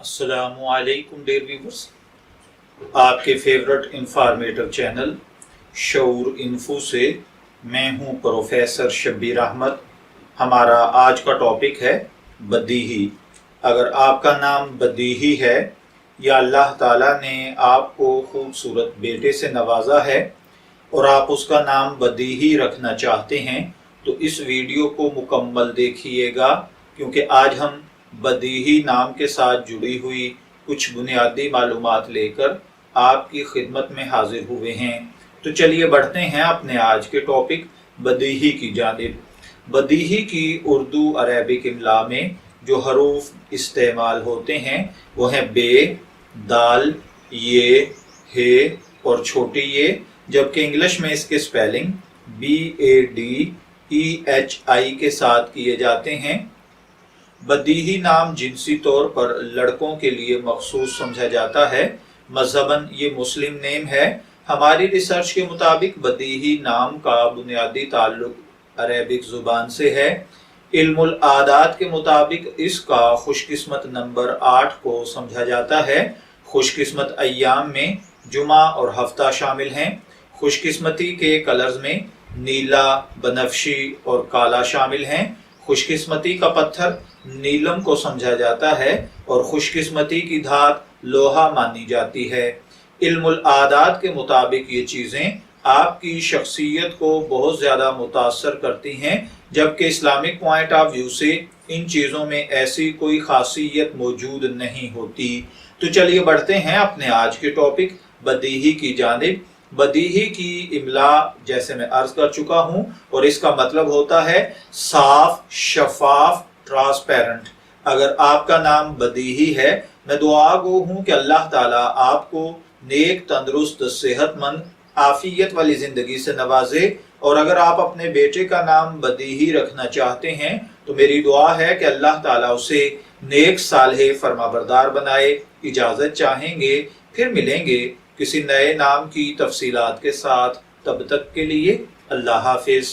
अस्सलामुअलैकुम dear viewers, आपके favourite informative channel शऊर info से मैं हूं प्रोफेसर शब्बीर अहमद। हमारा आज का टॉपिक है बदीही। अगर आपका नाम बदीही है या अल्लाह ताला ने आपको खूबसूरत बेटे से नवाजा है और आप उसका नाम बदीही रखना चाहते हैं तो इस वीडियो को मुकम्मल देखिएगा, क्योंकि आज हम बदीही नाम के साथ जुड़ी हुई कुछ बुनियादी मालूमात लेकर आपकी खिदमत में हाजिर हुए हैं। तो चलिए बढ़ते हैं अपने आज के टॉपिक बदीही की जानिब। बदीही की उर्दू अरबिक इमला में जो हरूफ इस्तेमाल होते हैं वो हैं बे, दाल, ये, हे और छोटी ये, जबकि इंग्लिश में इसके स्पेलिंग BADEHI के साथ किए जाते हैं। बदीही नाम जिनसी तौर पर लड़कों के लिए मखसूस समझा जाता है। मजहबन ये मुस्लिम नेम है। हमारी रिसर्च के मुताबिक बदीही नाम का बुनियादी ताल्लुक अरेबिक जुबान से है। इल्मुल आदात के मुताबिक इसका खुशकिस्मत नंबर 8 को समझा जाता है। खुशकिस्मत अय्याम में जुमा और हफ्ता शामिल हैं। खुशकिस्मती के कलर्स में नीला, बनफशी और काला शामिल हैं। खुशकिस्मती का पत्थर नीलम को समझा जाता है और खुशकिस्मती की धात लोहा मानी जाती है। इल्मुल आदात के मुताबिक ये चीज़ें आपकी शख्सियत को बहुत ज़्यादा मुतासर करती हैं, जबकि इस्लामिक पॉइंट ऑफ व्यू से इन चीज़ों में ऐसी कोई खासियत मौजूद नहीं होती। तो चलिए बढ़ते हैं अपने आज के टॉपिक बदीही की जानिब। बदीही की इमला जैसे मैं अर्ज कर चुका हूं और इसका मतलब होता है साफ, शफाफ, ट्रांसपेरेंट। अगर आपका नाम बदीही है, मैं दुआ गो हूं कि अल्लाह ताला आपको नेक, तंदुरुस्त, सेहतमंद, आफियत वाली जिंदगी से नवाजे। और अगर आप अपने बेटे का नाम बदीही रखना चाहते हैं तो मेरी दुआ है कि अल्लाह ताला उसे नेक, सालेह, फरमाबरदार बनाए। इजाजत चाहेंगे, फिर मिलेंगे किसी नए नाम की तफसीलात के साथ। तब तक के लिए अल्लाह हाफिज।